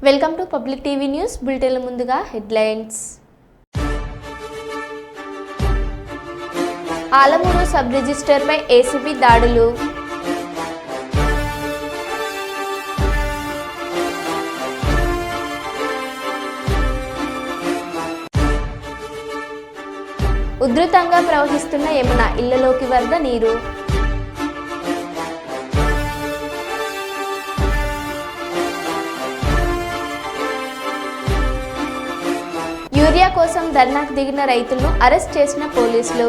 Welcome to public TV news bulletin ముందుగా headlines. Alamuru sub register పై ACB దాడులు. ఉధృతంగా ప్రవహిస్తున్న యమున, ఇళ్లలోకి వరద నీరు. యూరియా కోసం ధర్నాకు దిగిన రైతులను అరెస్ట్ చేసిన పోలీసులు.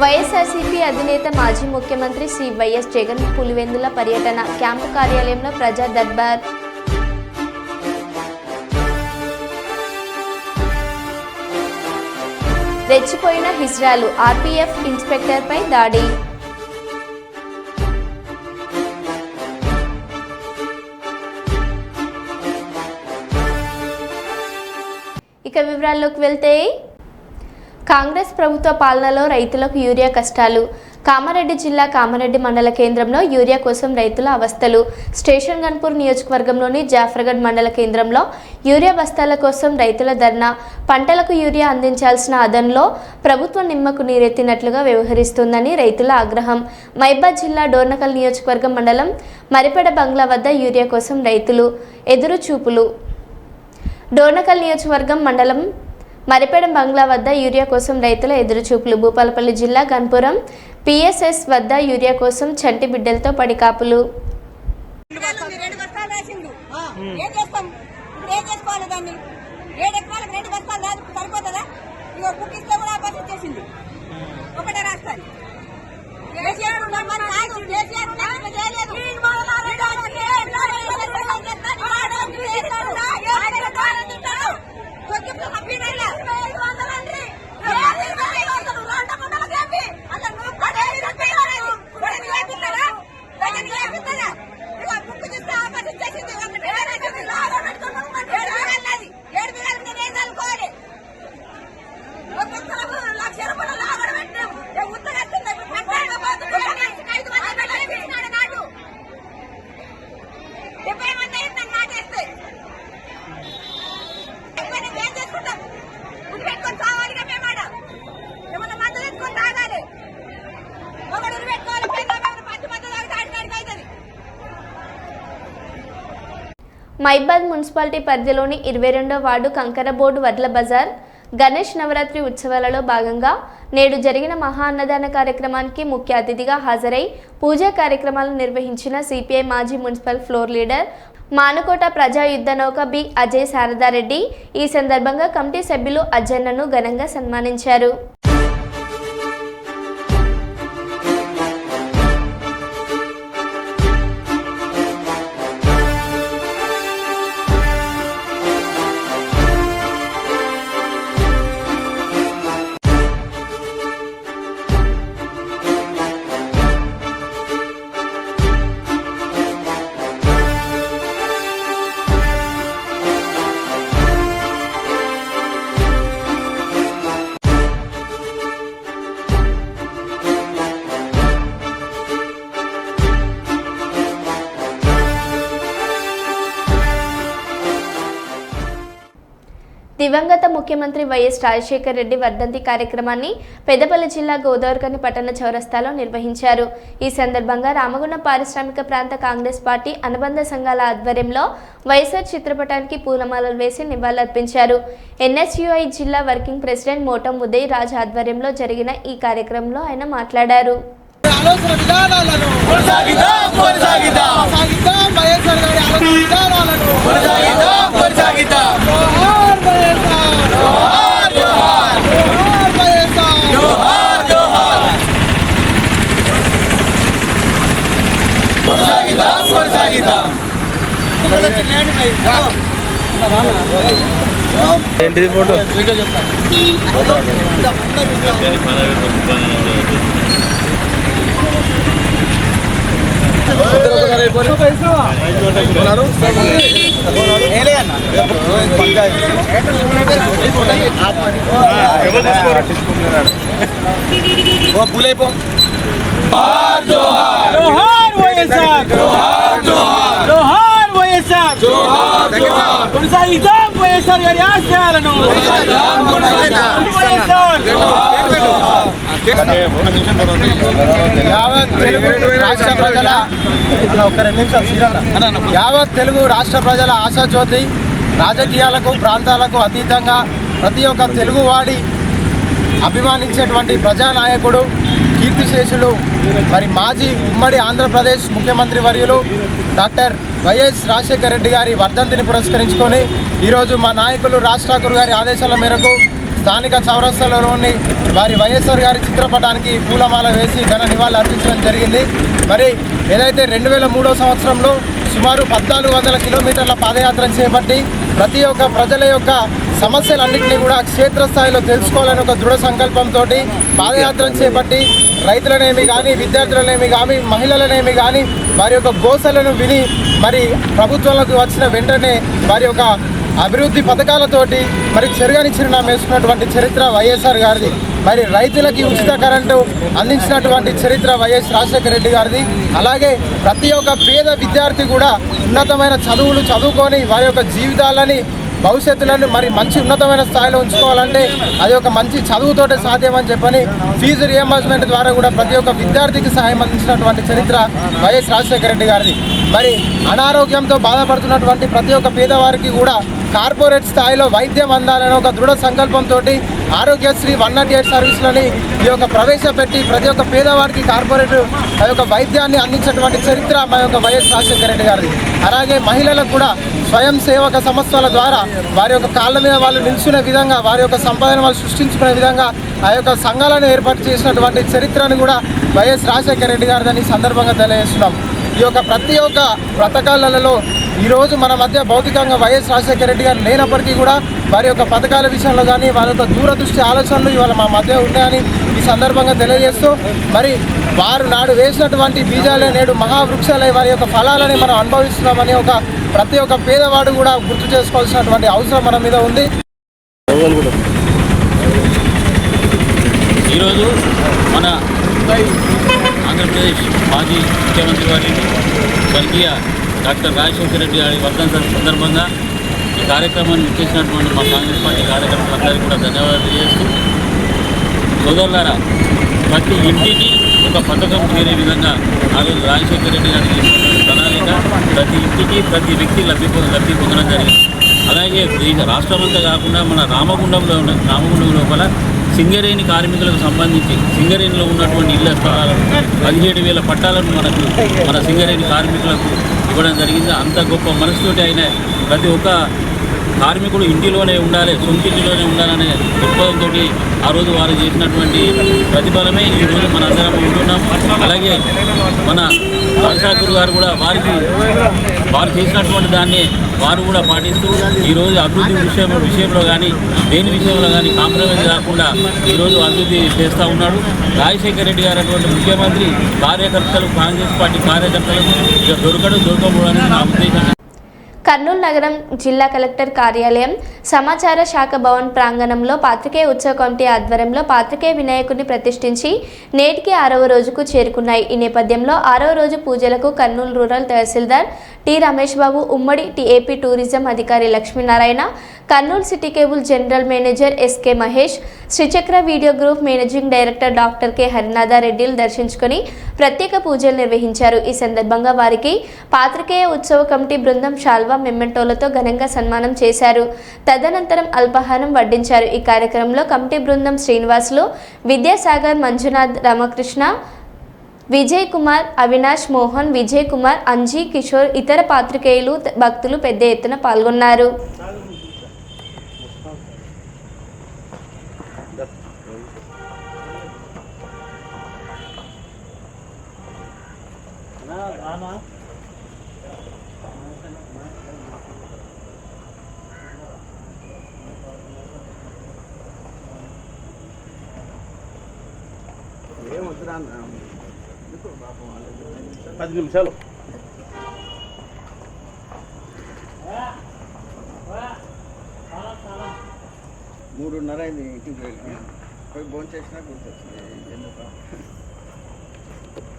వైఎస్ఆర్సీపీ అధినేత మాజీ ముఖ్యమంత్రి శ్రీ వైఎస్ జగన్ పులివెందుల పర్యటన, క్యాంపు కార్యాలయంలో ప్రజా దర్బార్. రెచ్చిపోయిన హిజ్రాలు, ఆర్పీఎఫ్ ఇన్స్పెక్టర్పై దాడి. ఇక వివరాల్లోకి వెళ్తే, కాంగ్రెస్ ప్రభుత్వ పాలనలో రైతులకు యూరియా కష్టాలు. కామారెడ్డి జిల్లా కామారెడ్డి మండల కేంద్రంలో యూరియా కోసం రైతుల అవస్థలు. స్టేషన్ గన్పూర్ నియోజకవర్గంలోని జాఫర్గఢ్ మండల కేంద్రంలో యూరియా బస్తాల కోసం రైతుల ధర్నా. పంటలకు యూరియా అందించాల్సిన అదనంలో ప్రభుత్వం నిమ్మకు నీరెత్తినట్లుగా వ్యవహరిస్తుందని రైతుల ఆగ్రహం. మహబూబాబాద్ జిల్లా డోర్నకల్ నియోజకవర్గం మండలం మరిపెడ బంగ్లా వద్ద యూరియా కోసం రైతులు ఎదురు చూపులు. డోర్నకల్ నియోజకవర్గం మండలం మరిపెడ బంగ్లా వద్ద యూరియా కోసం రైతుల ఎదురుచూపులు. భూపాలపల్లి జిల్లా గన్పురం పిఎస్ఎస్ వద్ద యూరియా కోసం చంటి బిడ్డలతో పడికాపులు. మహబూబాబాద్ మున్సిపాలిటీ పరిధిలోని 22వ వార్డు కంకరబోర్డు వడ్ల బజార్ గణేష్ నవరాత్రి ఉత్సవాలలో భాగంగా నేడు జరిగిన మహా అన్నదాన కార్యక్రమానికి ముఖ్య అతిథిగా హాజరై పూజా కార్యక్రమాలు నిర్వహించిన సిపిఐ మాజీ మున్సిపల్ ఫ్లోర్ లీడర్ మానుకోట ప్రజా యుద్ధ నౌక బి అజయ్ శారదారెడ్డి ఈ సందర్భంగా కమిటీ సభ్యులు అజ్జన్నను ఘనంగా సన్మానించారు. దివంగత ముఖ్యమంత్రి వైఎస్ రాజశేఖర్ రెడ్డి వర్ధంతి కార్యక్రమాన్ని పెద్దపల్లి జిల్లా గోదావరిఖని పట్టణ చౌరస్తాలో నిర్వహించారు. ఈ సందర్భంగా రామగుండం పారిశ్రామిక ప్రాంత కాంగ్రెస్ పార్టీ అనుబంధ సంఘాల ఆధ్వర్యంలో వైఎస్ఆర్ చిత్రపటానికి పూలమాలలు వేసి నివాళులర్పించారు. ఎన్ఎస్యుఐ జిల్లా వర్కింగ్ ప్రెసిడెంట్ మోటం ఉదయ్ రాజ్ ఆధ్వర్యంలో జరిగిన ఈ కార్యక్రమంలో ఆయన మాట్లాడారు. ఏంటిది ఫోటో యావత్ తెలుగు రాష్ట్ర ప్రజల ఆశాజ్యోతి, రాజకీయాలకు ప్రాంతాలకు అతీతంగా ప్రతి ఒక్క తెలుగువాడి అభిమానించేటువంటి ప్రజానాయకుడు, కీర్తిశేషులు, మరి మాజీ ఉమ్మడి ఆంధ్రప్రదేశ్ ముఖ్యమంత్రి వర్యులు డాక్టర్ వైఎస్ రాజశేఖర రెడ్డి గారి వర్ధంతిని పురస్కరించుకొని ఈరోజు మా నాయకులు రాజ్ ఠాకూర్ గారి ఆదేశాల మేరకు స్థానిక చౌరస్తాలోని వారి వైఎస్ఆర్ గారి చిత్రపటానికి పూలమాల వేసి ఘన నివాళులు అర్పించడం జరిగింది. మరి ఏదైతే 2003 సంవత్సరంలో సుమారు 1400 కిలోమీటర్ల పాదయాత్ర చేపట్టి ప్రతి ఒక్క ప్రజల యొక్క సమస్యలన్నింటినీ కూడా క్షేత్రస్థాయిలో తెలుసుకోవాలని ఒక దృఢ సంకల్పంతో పాదయాత్ర చేపట్టి రైతులనేమి కానీ, విద్యార్థులనేమి కానీ, మహిళలనేమి కానీ వారి యొక్క గోసలను విని మరి ప్రభుత్వంలోకి వచ్చిన వెంటనే వారి యొక్క అభివృద్ధి పథకాలతోటి మరి చెరుగని చిరునామా వేసుకున్నటువంటి చరిత్ర వైఎస్ఆర్ గారిది. మరి రైతులకి ఉచిత కరెంటు అందించినటువంటి చరిత్ర వైఎస్ రాజశేఖర రెడ్డి గారిది. అలాగే ప్రతి ఒక్క పేద విద్యార్థి కూడా ఉన్నతమైన చదువులు చదువుకొని వారి యొక్క జీవితాలని, భవిష్యత్తులను మరి మంచి ఉన్నతమైన స్థాయిలో ఉంచుకోవాలంటే అది ఒక మంచి చదువుతోటే సాధ్యమని చెప్పని ఫీజు రియంబర్స్మెంట్ ద్వారా కూడా ప్రతి ఒక్క విద్యార్థికి సహాయం అందించినటువంటి చరిత్ర వైఎస్ రాజశేఖర రెడ్డి గారిది. మరి అనారోగ్యంతో బాధపడుతున్నటువంటి ప్రతి ఒక్క పేదవారికి కూడా కార్పొరేట్ స్థాయిలో వైద్యం అందాలని ఒక దృఢ సంకల్పంతో ఆరోగ్యశ్రీ 108 సర్వీసులని ఈ యొక్క ప్రవేశపెట్టి ప్రతి ఒక్క పేదవాడికి కార్పొరేట్ ఆ యొక్క వైద్యాన్ని అందించినటువంటి చరిత్ర మా యొక్క వైఎస్ రాజశేఖర రెడ్డి గారిది. అలాగే మహిళలకు కూడా స్వయం సేవక సంస్థల ద్వారా వారి యొక్క కాళ్ళ మీద వాళ్ళు నిల్చునే విధంగా, వారి యొక్క సంపాదన వాళ్ళు సృష్టించుకునే విధంగా ఆ యొక్క సంఘాలను ఏర్పాటు చేసినటువంటి చరిత్రను కూడా వైఎస్ రాజశేఖర రెడ్డి గారిని సందర్భంగా తెలియజేస్తున్నాం. ఈ యొక్క ప్రతి ఒక్క పథకాలలో ఈరోజు మన మధ్య భౌతికంగా వైఎస్ రాజశేఖర రెడ్డి గారు లేనప్పటికీ కూడా వారి యొక్క పథకాల విషయంలో కానీ వారి యొక్క దూరదృష్టి ఆలోచనలు ఇవాళ మా మధ్య ఉన్నాయని ఈ సందర్భంగా తెలియజేస్తూ, మరి వారు నాడు వేసినటువంటి బీజాలే నేడు మహావృక్షాలే వారి యొక్క ఫలాలని మనం అనుభవిస్తున్నామని ఒక ప్రతి ఒక్క పేదవాడు కూడా గుర్తు చేసుకోవాల్సినటువంటి అవసరం మన మీద ఉంది. ఈరోజు మన ఆంధ్రప్రదేశ్ మాజీ ముఖ్యమంత్రి వారి స్వర్గీయ డాక్టర్ రాజశేఖర రెడ్డి గారి వర్ధంతి సందర్భంగా ఈ కార్యక్రమాన్ని ఇచ్చేసినటువంటి మా కాంగ్రెస్ పార్టీ కార్యకర్తలందరికీ కూడా ధన్యవాదాలు తెలియజేస్తూ, సోదరులారా, ప్రతి ఇంటికి ఒక పథకం చేరే విధంగా ఆ రోజు రాజశేఖర రెడ్డి గారికి చేసినటువంటి ప్రణాళిక ప్రతి ఇంటికి ప్రతి వ్యక్తి లబ్ధి పొందడం జరిగింది. అలాగే రాష్ట్రమంతా కాకుండా మన రామగుండం లోపల సింగరేణి కార్మికులకు సంబంధించి సింగరేణిలో ఉన్నటువంటి ఇళ్ల స్థలాలను 17,000 పట్టాలను మన సింగరేణి కార్మికులకు ఇవ్వడం జరిగింది. అంత గొప్ప మనసుతోటి అయిన ప్రతి ఒక్క కార్మికుడు ఇంటిలోనే ఉండాలి, సొంతింటిలోనే ఉండాలనే దృక్పథంతో ఆ రోజు వారు చేసినటువంటి ప్రతిఫలమే ఈరోజు మన అందరం ఉంటున్నాం. అలాగే మన రాజ్ ఠాకూర్ గారు కూడా వారు చేసినటువంటి దాన్ని వారు కూడా పాటిస్తూ ఈరోజు అభివృద్ధి విషయంలో కానీ దేని విషయంలో కానీ కాంప్రమైజ్ కాకుండా ఈరోజు అభివృద్ధి చేస్తూ ఉన్నాడు. రాజశేఖర రెడ్డి గారు అటువంటి ముఖ్యమంత్రి కార్యకర్తలు, కాంగ్రెస్ పార్టీ కార్యకర్తలకు ఇక దొరకబోడని నా ఉద్దేశం. కర్నూలు నగరం జిల్లా కలెక్టర్ కార్యాలయం సమాచార శాఖ భవన్ ప్రాంగణంలో పాత్రికేయ ఉత్సవ కమిటీ ఆధ్వర్యంలో పాత్రికేయ వినాయకుడిని ప్రతిష్ఠించి నేటికి 6వ రోజుకు చేరుకున్నాయి. ఈ నేపథ్యంలో 6వ రోజు పూజలకు కర్నూలు రూరల్ తహసీల్దార్ టి రమేష్ బాబు, ఉమ్మడి ఏపీ టూరిజం అధికారి Lakshminarayana, Kurnool city cable general manager SK Mahesh, Srichakra video group managing director doctor K హరినాథారెడ్డిలు దర్శించుకొని ప్రత్యేక పూజలు నిర్వహించారు. ఈ సందర్భంగా వారికి పాత్రికేయ ఉత్సవ కమిటీ బృందం శాల్వా, మెమెంటోలతో ఘనంగా సన్మానం చేశారు. తదనంతరం అల్పాహారం వడ్డించారు. ఈ కార్యక్రమంలో కమిటీ బృందం శ్రీనివాసులు, విద్యాసాగర్, మంజునాథ్, రామకృష్ణ, విజయ్ కుమార్, అవినాష్, మోహన్, విజయ్ కుమార్, అంజీ, కిషోర్, ఇతర పాత్రికేయులు, భక్తులు పెద్ద ఎత్తున పాల్గొన్నారు. ఏం వద్దురా 10 నిమిషాలు 3:30 అయింది ఇంటికి పోయి భోజనం చేసినా గుర్తొచ్చింది ఎందుకు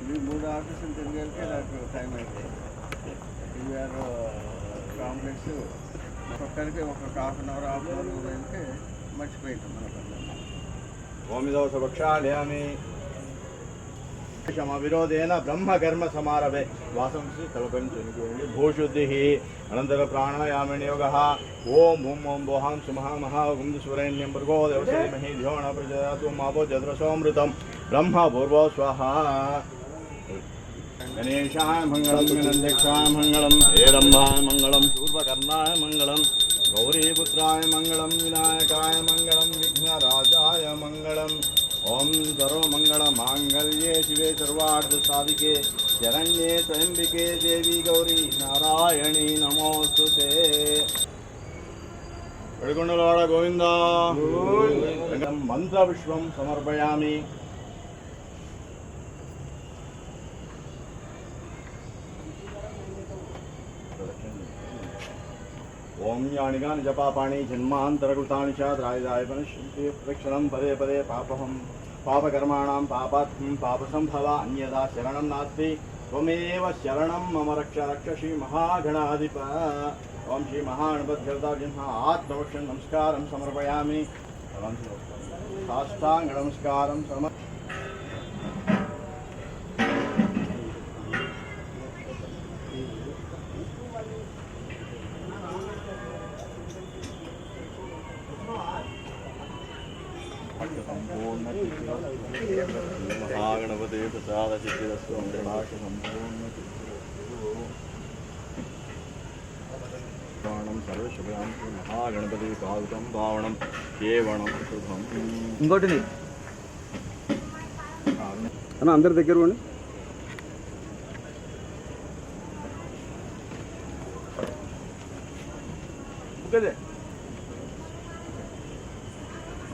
ఇవి 3 ఆఫీసులు తిరిగేకి నాకు టైం అయింది. టీవీఆర్ కాంప్లెక్స్ ఒక్కరికి ఒక హాఫ్ అన్ అవర్ వెళ్ళి మర్చిపోయింటాం మన పనులు. ఓమిదోషభక్షాలయామి విరోధేన బ్రహ్మకర్మ సమారభే వాసంసి కల్పంచనుకోండి భూశుద్ధి అనంతర ప్రాణాయామేణ యోగ ఓం భూం ఓం భోహాం సుమహా మహా గుందుసురేణ్యం భృగో దేవసేమహి ధ్యోణ ప్రజాతు మాపో జద్రసోమృతం బ్రహ్మ పూర్వో స్వాహ. గణేశాయ మంగళం గణాధ్యక్షాయ మంగళం హేరంబాయ మంగళం శూర్పకర్ణాయ మంగళం గౌరీపుత్రాయ మంగళం వినాయకాయ మంగళం విఘ్నరాజాయ మంగళం. ఓం సర్వమంగళ మాంగళ్యే శివే సర్వార్థసాధికే శరణ్యే త్రయంబికే దేవి గౌరీ నారాయణీ నమోస్తుతే. వెడుకొండలవాడ గోవింద మంత్రవిశ్వం సమర్పయామి. ఓం యానిగాని జపాపాణి జన్మాంతరకృతాని చ త్రాయిదాయ పనశ్యంతి ప్రదక్షిణం పదే పదే పాపహం పాపకర్మాణం పాపాత్మం పాపసంభవ అన్యదా శరణం నాస్తి త్వమేవ శరణం మమ రక్ష రక్షసి మహాగణాధిప. ఓం శ్రీ మహాగణపతిర్దాజిన్హ ఆత్మవక్షం నమస్కారం సమర్పయామి. సాష్టాంగ నమస్కారం మహాగణపతి ప్రసాద సిద్ధిరస్తు అంతరాక్ష సంపూర్ణ సర్వశుభం మహాగణపతి పాదుకం పావనం కేవణం శుభం. ఇంకోటి అన్న అందరి దగ్గర ఉండి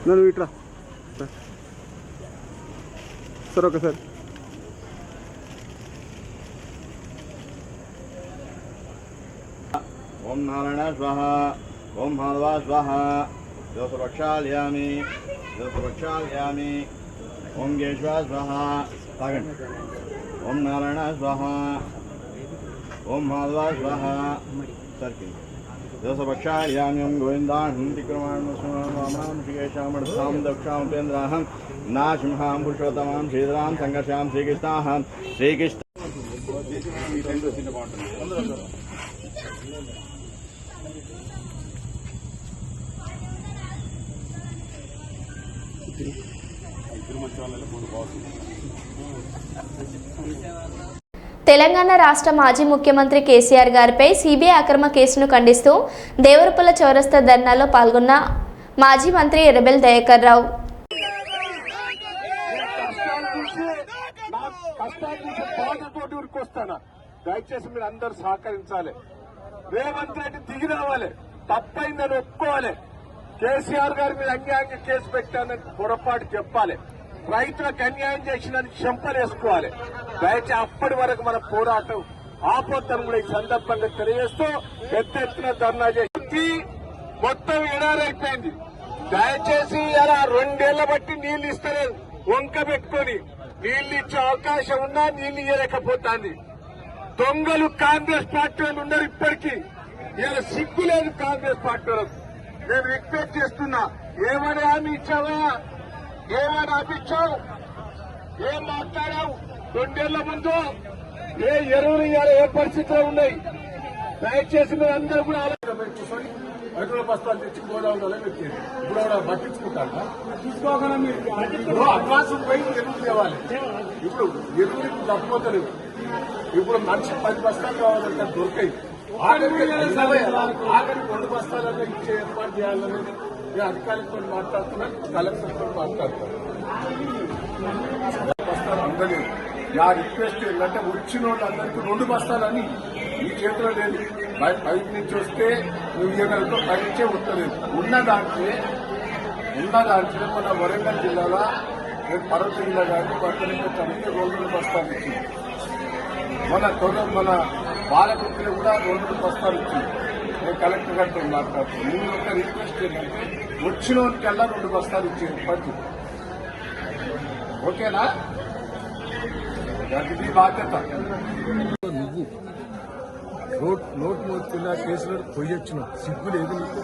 నన్ను ఇట్రా సార్ ఒకసారి. ఓం నారాయణ స్వాహ ఓం మాధవ స్వాహ దోసపక్షాలయామి దోసపక్షాలయామి. ఓం కేశవ స్వాహ తాగండి. ఓం నారాయణ స్వాహ ఓం మాధవ స్వాహ సర్కి దోసపక్షాలయామి. ఓం గోవిందాహం తిక్రమాణం శ్రీకేశామర్థాం దక్షామేంద్రాహం నాశింహాం పురుషోత్తమాం శ్రీధరాం సంఘర్షాం శ్రీకృష్ణాహం శ్రీకృష్ణ. తెలంగాణ రాష్ట్ర మాజీ ముఖ్యమంత్రి కేసీఆర్ గారిపై సిబిఐ అక్రమ కేసును ఖండిస్తూ దేవరపల్ల చౌరస్తా ధర్నాలో పాల్గొన్న మాజీ మంత్రి ఎర్రబెల్లి దయాకర్ రావు. దయచేసి మీరు అందరూ సహకరించాలి. రేవంత్ రెడ్డి దిగి రావాలి, తప్పైందని ఒప్పుకోవాలి. కేసీఆర్ గారి మీద అన్యాయంగా కేసు పెట్టానని పొరపాటు చెప్పాలి. రైతులకు అన్యాయం చేసినని చెంపలేసుకోవాలి. దయచేసి అప్పటి వరకు మన పోరాటం ఆపోద్దని కూడా ఈ సందర్భంగా తెలియజేస్తూ పెద్ద ఎత్తున ధర్నా చేసి మొత్తం ఎడారైపోయింది. దయచేసి ఇలా 2 ఏళ్ల బట్టి నీళ్లు ఇస్తలేదు. వంక పెట్టుకొని నీళ్లు ఇచ్చే అవకాశం ఉన్నా నీళ్లు ఇవ్వలేకపోతుంది. దొంగలు కాంగ్రెస్ పార్టీ వాళ్ళు ఉన్నారు. ఇప్పటికీ ఇలా సిగ్గు లేదు కాంగ్రెస్ పార్టీ వాళ్ళకు. నేను రిక్వెస్ట్ చేస్తున్నా, ఏమని హామీ ఇచ్చావా, ఏమని ఆపించావు, ఏం మాట్లాడావు 2 ఏళ్ల ముందు, ఏ ఎరువులు ఇవ్వాలి, ఏ పరిస్థితిలో ఉన్నాయి. దయచేసి మీరు అందరూ కూడా కూర్చొని రైతుల బస్తాలు తెచ్చి గోదావరిలో పెట్టేది. ఇప్పుడు కూడా పట్టించుకుంటారా? తీసుకోకుండా మీరు అడ్వాన్స్ పోయి ఎరువులు తేవాలి. ఇప్పుడు ఎరువులు తప్పిపోతలేదు. ఇప్పుడు మనిషి 10 బస్తాలు కావాలంటే దొరికాయి. ఆఖరికి 2 బస్తాలలో ఇచ్చే ఏర్పాటు చేయాలని అధికారులతో మాట్లాడుతున్నాను, కలెక్టర్తో మాట్లాడుతున్నాను. బస్తాలు అందలేదు. నా రిక్వెస్ట్ ఏంటంటే వచ్చిన వాళ్ళందరికీ 2 బస్తాలని ఈ చేతిలో లేదు. బయట నుంచి వస్తే నువ్వు ఇవ్వగలతో పరీక్షే వస్తలేదు. ఉన్న దాంట్లో మన వరంగల్ జిల్లాలో పర్వత జిల్లా కానీ పట్టణంలో 2 బస్తాలు ఇచ్చింది. మన బాలకుర్తిలో కూడా 2 బస్తాలు ఇచ్చింది. నేను కలెక్టర్ గారితో మాట్లాడుతున్నాను. నేను ఒక రిక్వెస్ట్ ఏంటంటే వచ్చిన వాళ్ళకల్లా 2 బస్తాలు ఇచ్చే పద్ధతి, ఓకేనా? అది బాధ్యత. నువ్వు నోటు మోతున్నా కేసులో పోయొచ్చినావు, సిగ్గు లేదు నీకు.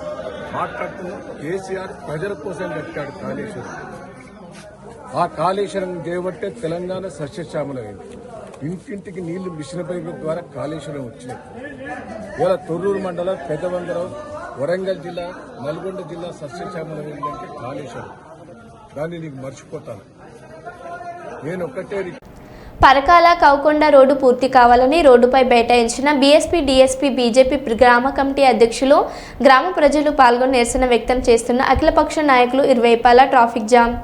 మాట్లాడుతున్నావు. కేసీఆర్ ప్రజల కోసం కట్టాడు కాళేశ్వరం. ఆ కాళేశ్వరం చేయబట్టే తెలంగాణ సస్యశ్యామలమైంది. ఇంటింటికి నీళ్లు మిషన్ పైపు ద్వారా కాళేశ్వరం వచ్చినాయి. ఇవాళ తొర్రూరు మండలం, పెద్దవందరం, వరంగల్ జిల్లా, నల్గొండ జిల్లా సస్యశ్యామలమైందంటే కాళేశ్వరం. దాన్ని నీకు మర్చిపోతాను. నేను ఒక్కటే పరకాల కౌకొండ రోడ్డు పూర్తి కావాలని రోడ్డుపై బైఠాయించిన బీఎస్పీ, డీఎస్పీ, బీజేపీ గ్రామ కమిటీ అధ్యక్షులు, గ్రామ ప్రజలు పాల్గొని నిరసన వ్యక్తం చేస్తున్న అఖిలపక్ష నాయకులు ఇరువైపాల ట్రాఫిక్ జామ్.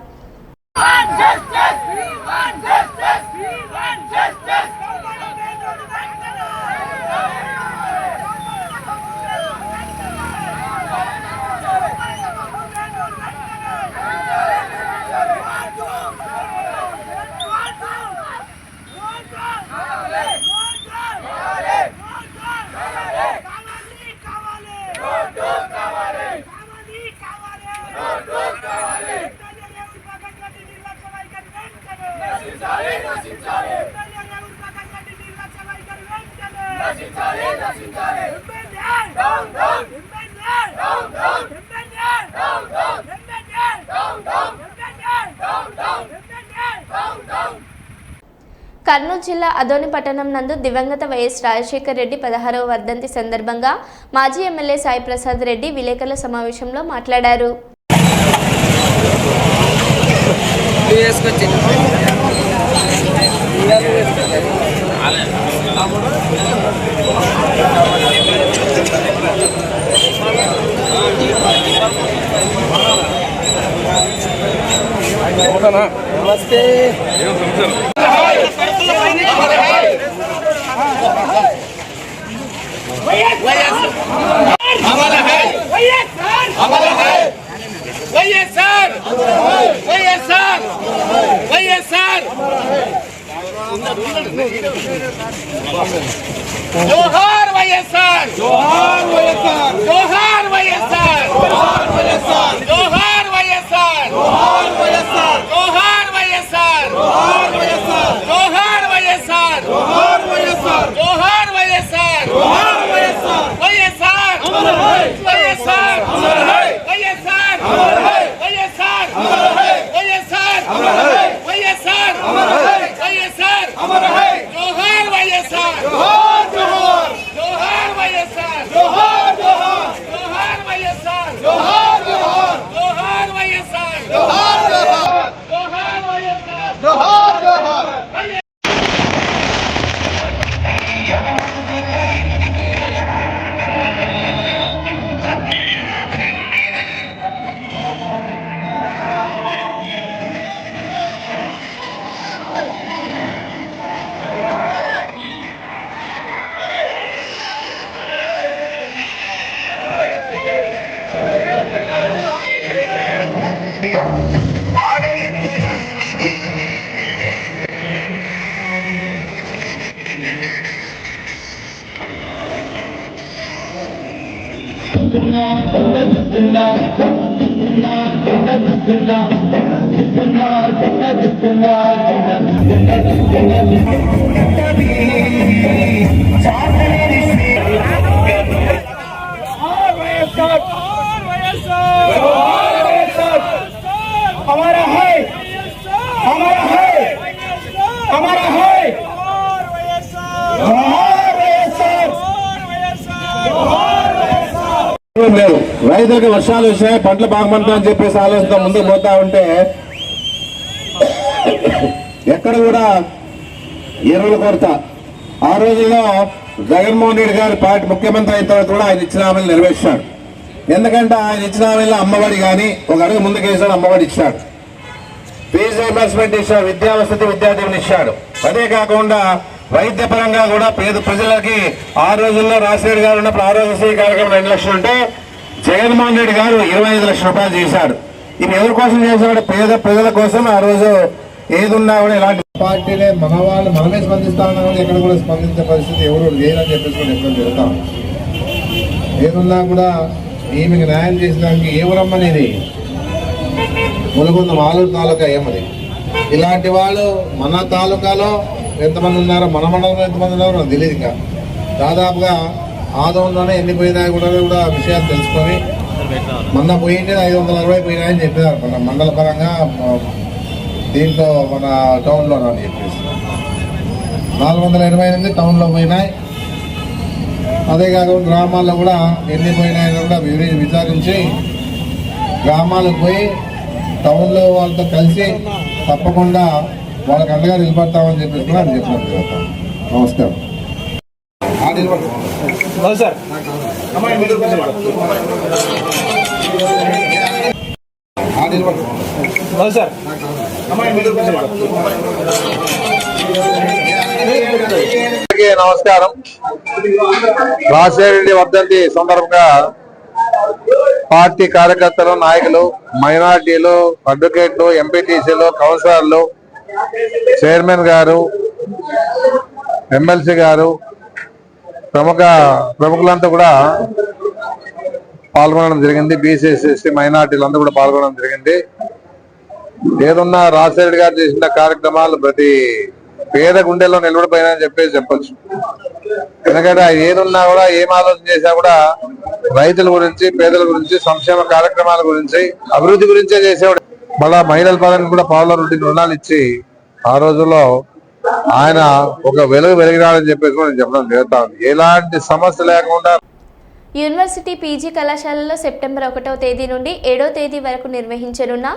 కర్నూలు జిల్లా అదోని పట్టణం నందు దివంగత వైఎస్ రాజశేఖర రెడ్డి 16వ వర్ధంతి సందర్భంగా మాజీ ఎమ్మెల్యే సాయి ప్రసాద్ రెడ్డి విలేకరుల సమావేశంలో మాట్లాడారు. నమస్తే. జోహార్ వైఎస్ఆర్, జోహార్ వైఎస్ఆర్, జోహార్ వైఎస్ఆర్, జోహార్ వైఎస్ఆర్, జోహార్ వైఎస్ఆర్, జోహార్ వైఎస్ఆర్, జోహార్ వైఎస్ఆర్, జోహార్ వైఎస్ఆర్, జోహార్ వైఎస్ఆర్, జోహార్ వైఎస్ఆర్, జోహార్ వైఎస్ఆర్, జోహార్ వైఎస్ఆర్, వైఎస్ఆర్ అమర్ హై, వైఎస్ఆర్ అమర్ హై, వైఎస్ఆర్ అమర్ హై, వైఎస్ఆర్ అమర్ హై, వైఎస్ఆర్ అమర్ హై, వైఎస్ఆర్ అమర్ హై, వైఎస్ఆర్ అమర్ హై, జోహార్ వైఎస్ఆర్, జోహార్ జోహార్, జోహార్ వైఎస్ఆర్, జోహార్ జోహార్, జోహార్ వైఎస్ఆర్, జోహార్ జోహార్, జోహార్ వైఎస్ఆర్, జోహార్ జోహార్, జోహార్ వైఎస్ఆర్, జోహార్ జోహార్. हमारा है, हमारा है, हमारा है, లేదు. రైతులకు వర్షాలు వచ్చాయి, పంటలు బాగుపడతా అని చెప్పేసి ఆలోచనతో ముందుకు పోతా ఉంటే ఎక్కడ కూడా ఎరువుల కొరత. ఆ రోజుల్లో జగన్మోహన్ రెడ్డి గారు పార్టీ ముఖ్యమంత్రి అయిన తర్వాత కూడా ఆయన ఇచ్చిన హామీలు నెరవేర్చాడు. ఎందుకంటే ఆయన ఇచ్చిన హామీలో అమ్మఒడి కానీ ఒక అడుగు ముందుకు వేసాడు, అమ్మఒడి ఇచ్చాడు, ఫీజు రీయింబర్స్మెంట్ ఇచ్చాడు, విద్యావసతి విద్యాదీవెన ఇచ్చాడు. అదే కాకుండా వైద్యపరంగా కూడా పేద ప్రజలకి ఆ రోజుల్లో రాజశేఖర్ గారు ఉన్నప్పుడు ఆరోగ్యశ్రీ కార్యక్రమం 2 లక్షలు ఉంటే జగన్మోహన్ రెడ్డి గారు 25 లక్షల రూపాయలు చేశాడు. ఇవి ఎవరి కోసం చేశాడు? పేద ప్రజల కోసం. ఆ రోజు ఏదున్నా కూడా ఇలాంటి పార్టీలే మగవాళ్ళు మనమే స్పందిస్తా ఉన్నా కూడా ఎక్కడ కూడా స్పందించే పరిస్థితి ఎవరు లేదని చెప్పేసి కూడా ఎప్పుడు జరుగుతా ఉంది. ఏదున్నా కూడా ఈమెకి న్యాయం చేసడానికి ఏ ఊరమ్మనేది ములుగుంద మాలూరు తాలూకా ఏమది. ఇలాంటి వాళ్ళు మన తాలూకాలో ఎంతమంది ఉన్నారో, మన మండలంలో ఎంతమంది ఉన్నారో నాకు తెలియదు. ఇంకా దాదాపుగా ఆదంలోనే ఎన్ని పోయినాయి కూడా విషయాలు తెలుసుకొని మొన్న పోయింటే 560 పోయినాయని చెప్పినారు మన మండల పరంగా, దీంట్లో మన టౌన్లో అని చెప్పేసి 488 టౌన్లో పోయినాయి. అదే కాకుండా గ్రామాల్లో కూడా ఎన్ని పోయినాయని కూడా విచారించి గ్రామాలకు పోయి టౌన్లో వాళ్ళతో కలిసి తప్పకుండా వాళ్ళకి అండగా నిలబడతామని చెప్పేసి కూడా అది చెప్పినట్టు. నమస్కారం. నమస్కారం. రాజశేఖర రెడ్డి వర్ధంతి సందర్భంగా పార్టీ కార్యకర్తలు, నాయకులు, మైనార్టీలు, అడ్వకేట్లు, ఎంపీటీసీలు, కౌన్సిలర్లు, చైర్మన్ గారు, ఎమ్మెల్సీ గారు, ప్రముఖులంతా కూడా పాల్గొనడం జరిగింది. బీసీ, ఎస్సీ, మైనార్టీలంతా కూడా పాల్గొనడం జరిగింది. ఏదున్నా రాజశేఖర రెడ్డి గారు చేసిన కార్యక్రమాలు ప్రతి పేద గుండెల్లో నిలబడిపోయినాయని చెప్పొచ్చు. ఎందుకంటే ఏదున్నా కూడా, ఏం ఆలోచన చేసినా కూడా రైతుల గురించి, పేదల గురించి, సంక్షేమ కార్యక్రమాల గురించి, అభివృద్ధి గురించే చేసేవాడు. మళ్ళా మహిళల పదానికి కూడా పావుల రుణాలు ఇచ్చి ఆ రోజుల్లో ఆయన ఒక వెలిగినాడని చెప్పేసి కూడా నేను చెప్పడం జరుగుతా ఉంది. ఎలాంటి సమస్య లేకుండా యూనివర్సిటీ పీజీ కళాశాలలో సెప్టెంబర్ 1వ తేదీ నుండి 7వ తేదీ వరకు నిర్వహించనున్న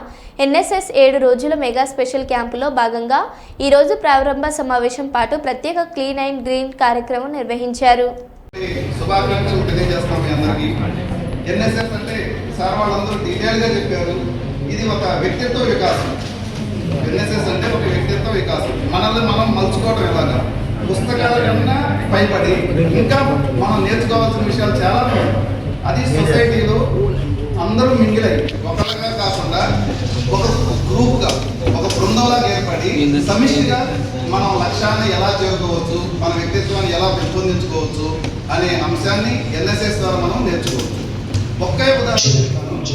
ఎన్ఎస్ఎస్ 7 రోజుల మెగా స్పెషల్ క్యాంపులో భాగంగా ఈరోజు ప్రారంభ సమావేశం పాటు ప్రత్యేక క్లీన్ అండ్ గ్రీన్ కార్యక్రమం నిర్వహించారు. శుభాకాంక్షలు తెలియజేస్తాం మీ అందరికీ. ఎన్ఎస్ఎస్ అంటే సార్ వాళ్ళందరూ డీటెయిల్గా చెప్పారు. ఇది ఒక వ్యక్తిత్వ వికాసం. ఎన్ఎస్ఎస్ అంటే ఒక వ్యక్తిత్వ వికాసం. మనల్ని మనం మలుచుకోవడం ఎలాగా, పుస్తకాల కన్నా పైబడి ఇంకా మనం నేర్చుకోవాల్సిన విషయాలు చాలా ఉన్నాయి. అది సొసైటీలో అందరూ మింగిలై ఒకరిగా కాకుండా ఒక గ్రూప్గా, ఒక బృందంలాగా ఏర్పడి సమిష్టిగా మనం లక్ష్యాన్ని ఎలా చేరుకోవచ్చు, మన వ్యక్తిత్వాన్ని ఎలా పెంపొందించుకోవచ్చు అనే అంశాన్ని ఎన్ఎస్ఎస్ ద్వారా మనం నేర్చుకోవచ్చు. ఒకే ఉదాహరణ,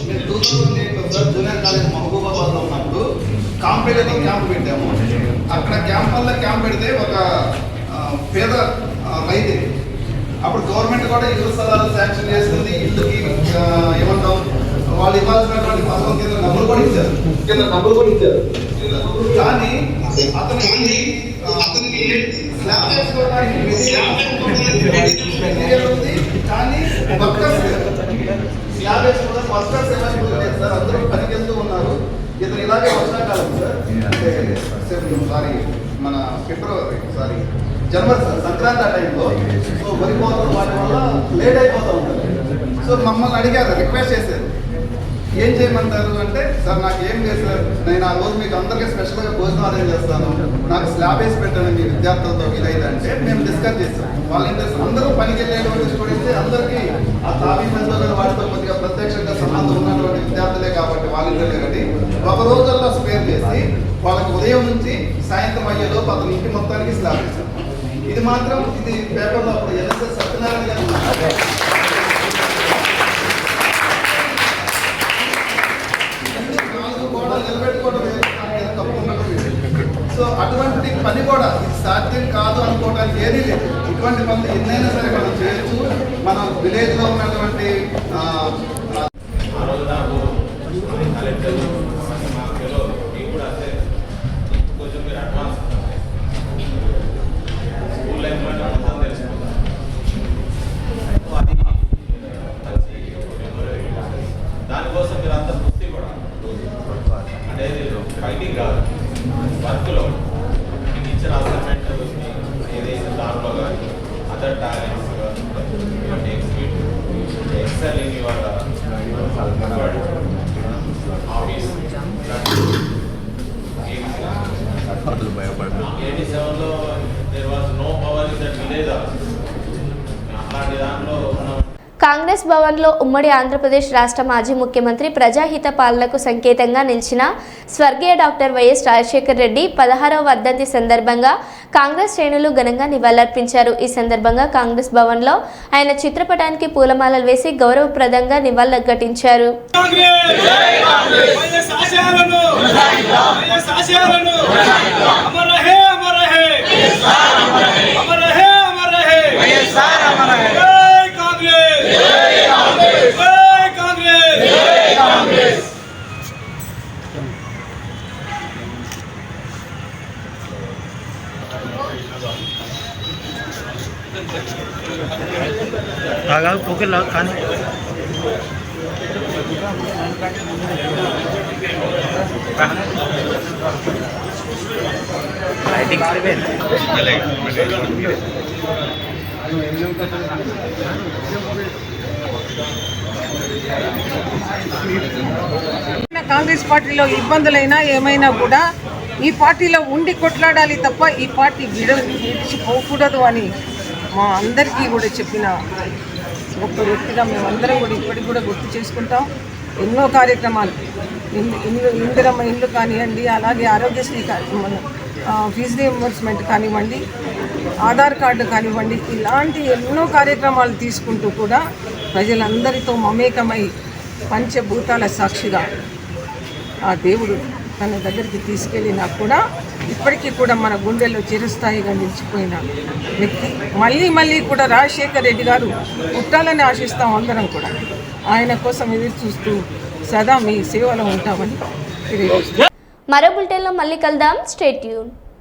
మేము 2008లో సార్ జూనియర్ కాలేజ్ మహబూబాబాద్లో ఉన్నప్పుడు కాంపిటేటివ్ క్యాంప్ పెట్టాము. అక్కడ క్యాంప్ పెడితే ఒక పేద రైతు, అప్పుడు గవర్నమెంట్ కూడా ఇల్లు స్థలాలు శాంక్షన్ చేస్తుంది. ఇల్లుకి ఏమంటాం, వాళ్ళు ఇవ్వాల్సినటువంటి పథకం కింద డబ్బులు కూడా ఇచ్చారు. కానీ అతనికి స్లాబ్ వేసుకోవడానికి కానీ స్లాబ్ వేసుకోవడానికి వర్కర్స్ లేదు సార్. అందరూ పనికి వెళ్తూ ఉన్నారు. ఇతను ఇలాగే వర్షాకాలం సార్, మన ఫిబ్రవరి జనవరి సార్, సంక్రాంతి ఆ టైంలో సో వరి కోతలు వాటి వల్ల లేట్ అయిపోతూ ఉంటారు. సో మమ్మల్ని అడిగారు, రిక్వెస్ట్ చేశారు, ఏం చేయమంటారు అంటే, సార్ నాకు ఏం లేదు సార్, నేను ఆ రోజు మీకు అందరికీ స్పెషల్గా భోజనం అరేంజ్ చేస్తాను, నాకు స్లాబ్ వేసి పెట్టాను మీ విద్యార్థులతో వీలైతే మేము డిస్కస్ చేస్తాం. వాలంటీర్స్ అందరూ పనికి వెళ్ళేటువంటి స్టూడెంట్స్, అందరికీ ఆ తాబీతో వాటితో కొద్దిగా ప్రత్యక్షంగా సంబంధం ఉన్నటువంటి విద్యార్థులే కాబట్టి వాలంటీర్లే కాబట్టి ఒక రోజుల్లో స్పేర్ చేసి వాళ్ళకి ఉదయం నుంచి సాయంత్రం అయ్యేలోపు అతని ఇంటి మొత్తానికి స్లాబ్ వేశాం. ఇది మాత్రం ఇది పేపర్లో అప్పుడు ఎన్ఎస్ఎస్ సత్యనారాయణ గారు నిలబెట్టుకోవడం సో అటువంటి పని కూడా ఇది సాధ్యం కాదు అనుకోవడానికి ఏదీ లేదు. ఇటువంటి పనులు ఎన్నైనా సరే మనం చేయొచ్చు. మన విలేజ్లో ఉన్నటువంటి దానికోసం మీరు అంత వృత్తి కూడా అంటే ఫైటింగ్ కాదు, వర్క్లో మీకు ఇచ్చిన అసైన్మెంట్ ఏదైతే దాంట్లో కానీ other talents excel in your office. 87లో there was no power in that village. అలాంటి దాంట్లో కాంగ్రెస్ భవన్లో ఉమ్మడి ఆంధ్రప్రదేశ్ రాష్ట్ర మాజీ ముఖ్యమంత్రి ప్రజాహిత పాలనకు సంకేతంగా నిలిచిన స్వర్గీయ డాక్టర్ వైఎస్ రాజశేఖర్ రెడ్డి 16వ వర్ధంతి సందర్భంగా కాంగ్రెస్ శ్రేణులు ఘనంగా నివాళులర్పించారు. ఈ సందర్భంగా కాంగ్రెస్ భవన్లో ఆయన చిత్రపటానికి పూలమాలలు వేసి గౌరవప్రదంగా నివాళులర్పించారు. కాంగ్రెస్ పార్టీలో ఇబ్బందులైనా ఏమైనా కూడా ఈ పార్టీలో ఉండి కొట్లాడాలి తప్ప ఈ పార్టీ విడిచిపోకూడదు అని మా అందరికీ కూడా చెప్పిన గొప్ప వ్యక్తిగా మేమందరం కూడా ఇప్పటికి కూడా గుర్తు చేసుకుంటాం. ఎన్నో కార్యక్రమాలు ఇందిరమ్మ ఇల్లు కానివ్వండి, అలాగే ఆరోగ్యశ్రీ ఫీజు రీయింబర్స్మెంట్ కానివ్వండి, ఆధార్ కార్డు కానివ్వండి, ఇలాంటి ఎన్నో కార్యక్రమాలు తీసుకుంటూ కూడా ప్రజలందరితో మమేకమై పంచభూతాల సాక్షిగా ఆ దేవుడు తన దగ్గరికి తీసుకెళ్ళినా కూడా ఇప్పటికీ కూడా మన గుండెల్లో చిరస్థాయిగా నిలిచిపోయిన వ్యక్తి. మళ్ళీ కూడా రాజశేఖర్ రెడ్డి గారు పుట్టాలని ఆశిస్తాం అందరం కూడా. ఆయన కోసం ఎదురు చూస్తూ సదా మీ సేవలో ఉంటామని తెలియజేస్తాం. మరో బులెటిన్లో మళ్ళీ కలుద్దాం. Stay tune.